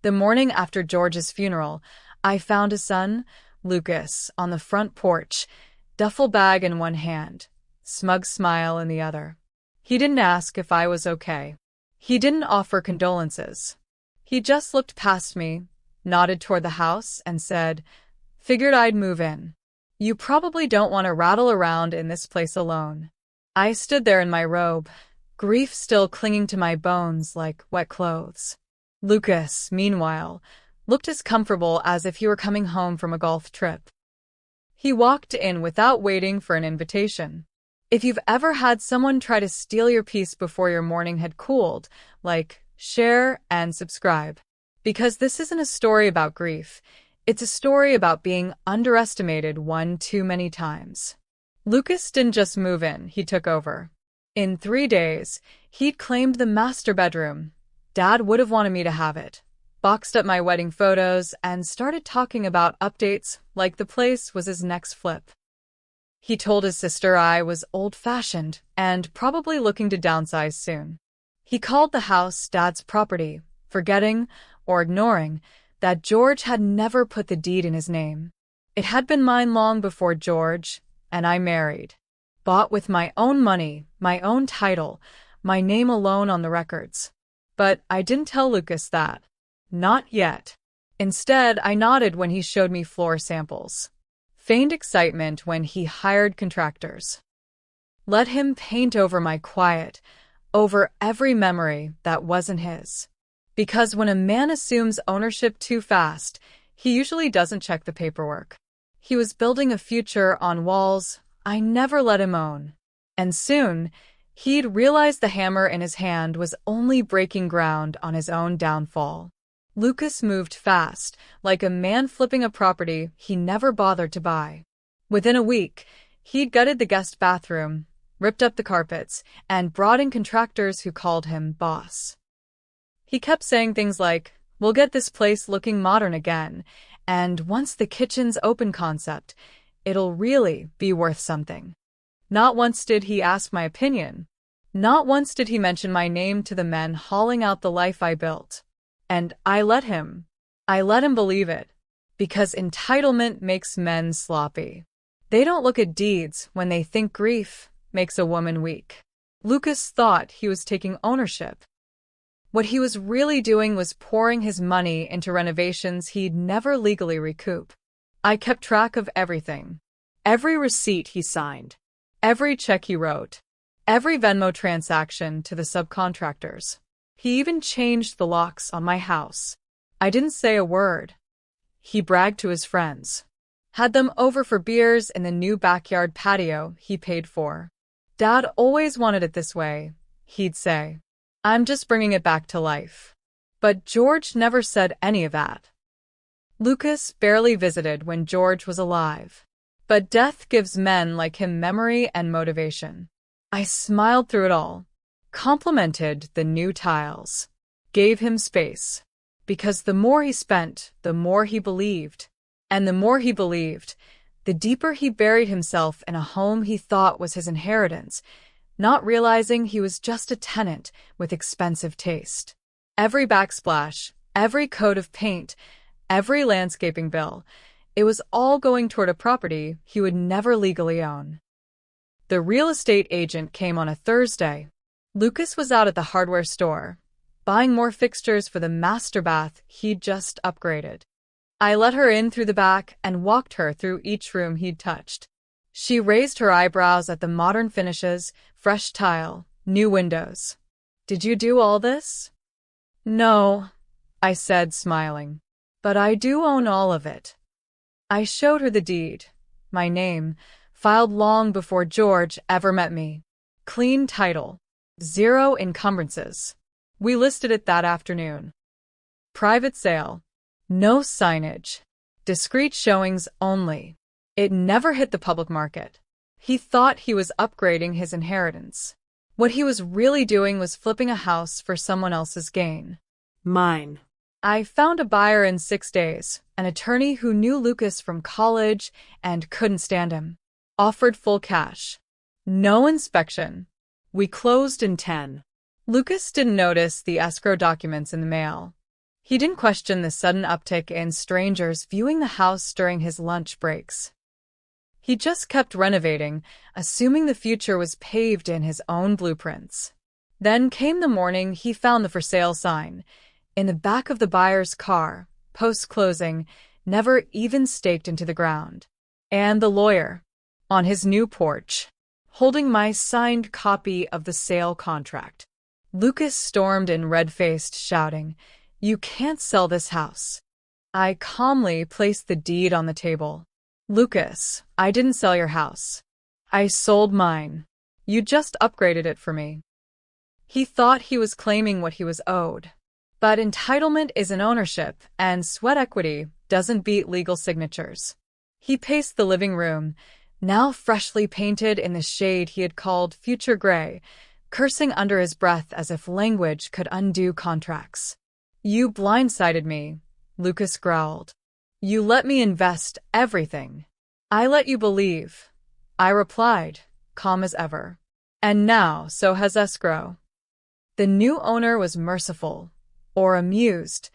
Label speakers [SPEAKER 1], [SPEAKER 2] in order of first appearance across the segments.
[SPEAKER 1] The morning after George's funeral, I found his son, Lucas, on the front porch, duffel bag in one hand, smug smile in the other. He didn't ask if I was okay. He didn't offer condolences. He just looked past me, nodded toward the house, and said, "Figured I'd move in. You probably don't want to rattle around in this place alone." I stood there in my robe, grief still clinging to my bones like wet clothes. Lucas, meanwhile, looked as comfortable as if he were coming home from a golf trip. He walked in without waiting for an invitation. If you've ever had someone try to steal your peace before your morning had cooled, like, share and subscribe. Because this isn't a story about grief. It's a story about being underestimated one too many times. Lucas didn't just move in, he took over. In 3 days, he'd claimed the master bedroom. Dad would have wanted me to have it. Boxed up my wedding photos and started talking about updates like the place was his next flip. He told his sister I was old-fashioned and probably looking to downsize soon. He called the house Dad's property, forgetting, or ignoring, that George had never put the deed in his name. It had been mine long before George and I married. Bought with my own money, my own title, my name alone on the records. But I didn't tell Lucas that. Not yet. Instead, I nodded when he showed me floor samples. Feigned excitement when he hired contractors. Let him paint over my quiet, over every memory that wasn't his. Because when a man assumes ownership too fast, he usually doesn't check the paperwork. He was building a future on walls I never let him own. And soon, he'd realized the hammer in his hand was only breaking ground on his own downfall. Lucas moved fast, like a man flipping a property he never bothered to buy. Within a week, he'd gutted the guest bathroom, ripped up the carpets, and brought in contractors who called him boss. He kept saying things like, "We'll get this place looking modern again, and once the kitchen's open concept, it'll really be worth something." Not once did he ask my opinion. Not once did he mention my name to the men hauling out the life I built. And I let him. I let him believe it. Because entitlement makes men sloppy. They don't look at deeds when they think grief makes a woman weak. Lucas thought he was taking ownership. What he was really doing was pouring his money into renovations he'd never legally recoup. I kept track of everything. Every receipt he signed. Every check he wrote. Every Venmo transaction to the subcontractors. He even changed the locks on my house. I didn't say a word. He bragged to his friends. Had them over for beers in the new backyard patio he paid for. "Dad always wanted it this way," he'd say. "I'm just bringing it back to life." But George never said any of that. Lucas barely visited when George was alive. But death gives men like him memory and motivation. I smiled through it all. Complimented the new tiles. Gave him space. Because the more he spent, the more he believed. And the more he believed, the deeper he buried himself in a home he thought was his inheritance, not realizing he was just a tenant with expensive taste. Every backsplash, every coat of paint, every landscaping bill, it was all going toward a property he would never legally own. The real estate agent came on a Thursday. Lucas was out at the hardware store, buying more fixtures for the master bath he'd just upgraded. I let her in through the back and walked her through each room he'd touched. She raised her eyebrows at the modern finishes, fresh tile, new windows. "Did you do all this?" "No," I said, smiling. "But I do own all of it." I showed her the deed, my name, filed long before George ever met me. Clean title. 0 encumbrances. We listed it that afternoon. Private sale. No signage. Discreet showings only. It never hit the public market. He thought he was upgrading his inheritance. What he was really doing was flipping a house for someone else's gain.
[SPEAKER 2] Mine.
[SPEAKER 1] I found a buyer in 6 days, an attorney who knew Lucas from college and couldn't stand him. Offered full cash. No inspection. We closed in 10. Lucas didn't notice the escrow documents in the mail. He didn't question the sudden uptick in strangers viewing the house during his lunch breaks. He just kept renovating, assuming the future was paved in his own blueprints. Then came the morning he found the for sale sign, in the back of the buyer's car, post-closing, never even staked into the ground. And the lawyer, on his new porch, holding my signed copy of the sale contract. Lucas stormed in red-faced, shouting, "You can't sell this house." I calmly placed the deed on the table. "Lucas, I didn't sell your house. I sold mine. You just upgraded it for me." He thought he was claiming what he was owed. But entitlement isn't ownership, and sweat equity doesn't beat legal signatures. He paced the living room, now freshly painted in the shade he had called future gray, cursing under his breath as if language could undo contracts. "You blindsided me," Lucas growled. "You let me invest everything. I let you believe," I replied, calm as ever. "And now so has escrow." The new owner was merciful, or amused,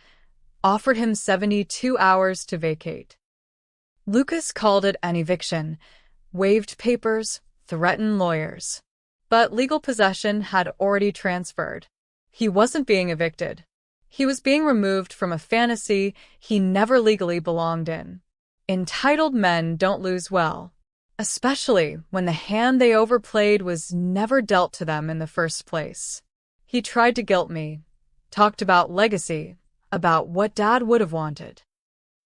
[SPEAKER 1] offered him 72 hours to vacate. Lucas called it an eviction, waived papers, threatened lawyers. But legal possession had already transferred. He wasn't being evicted. He was being removed from a fantasy he never legally belonged in. Entitled men don't lose well, especially when the hand they overplayed was never dealt to them in the first place. He tried to guilt me, talked about legacy, about what Dad would have wanted.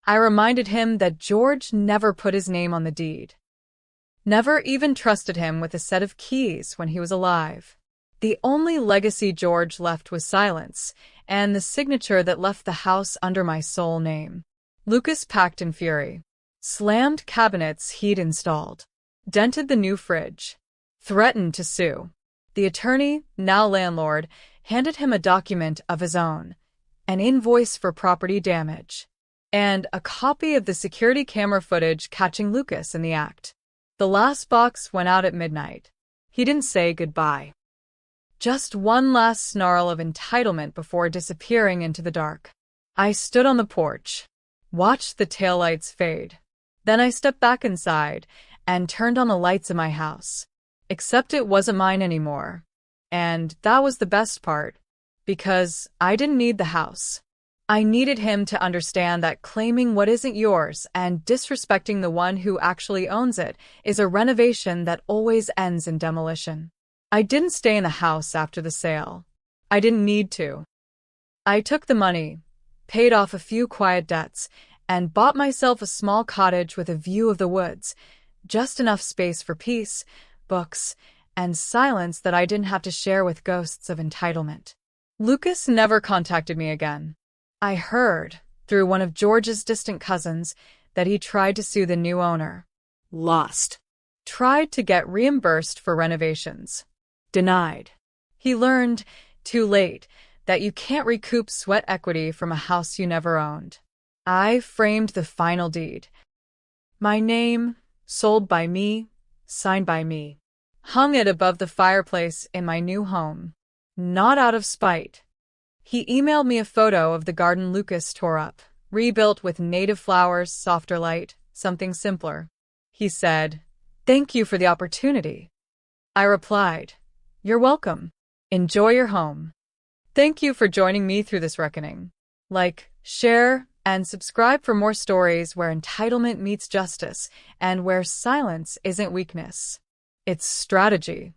[SPEAKER 1] I reminded him that George never put his name on the deed. Never even trusted him with a set of keys when he was alive. The only legacy George left was silence, and the signature that left the house under my sole name. Lucas packed in fury, slammed cabinets he'd installed, dented the new fridge, threatened to sue. The attorney, now landlord, handed him a document of his own, an invoice for property damage, and a copy of the security camera footage catching Lucas in the act. The last box went out at midnight. He didn't say goodbye. Just one last snarl of entitlement before disappearing into the dark. I stood on the porch, watched the taillights fade. Then I stepped back inside and turned on the lights in my house. Except it wasn't mine anymore. And that was the best part, because I didn't need the house. I needed him to understand that claiming what isn't yours and disrespecting the one who actually owns it is a renovation that always ends in demolition. I didn't stay in the house after the sale. I didn't need to. I took the money, paid off a few quiet debts, and bought myself a small cottage with a view of the woods, just enough space for peace, books, and silence that I didn't have to share with ghosts of entitlement. Lucas never contacted me again. I heard, through one of George's distant cousins, that he tried to sue the new owner. Lost. Tried to get reimbursed for renovations. Denied. He learned, too late, that you can't recoup sweat equity from a house you never owned. I framed the final deed. My name, sold by me, signed by me. Hung it above the fireplace in my new home. Not out of spite. He emailed me a photo of the garden Lucas tore up, rebuilt with native flowers, softer light, something simpler. He said, "Thank you for the opportunity." I replied, "You're welcome. Enjoy your home." Thank you for joining me through this reckoning. Like, share, and subscribe for more stories where entitlement meets justice and where silence isn't weakness. It's strategy.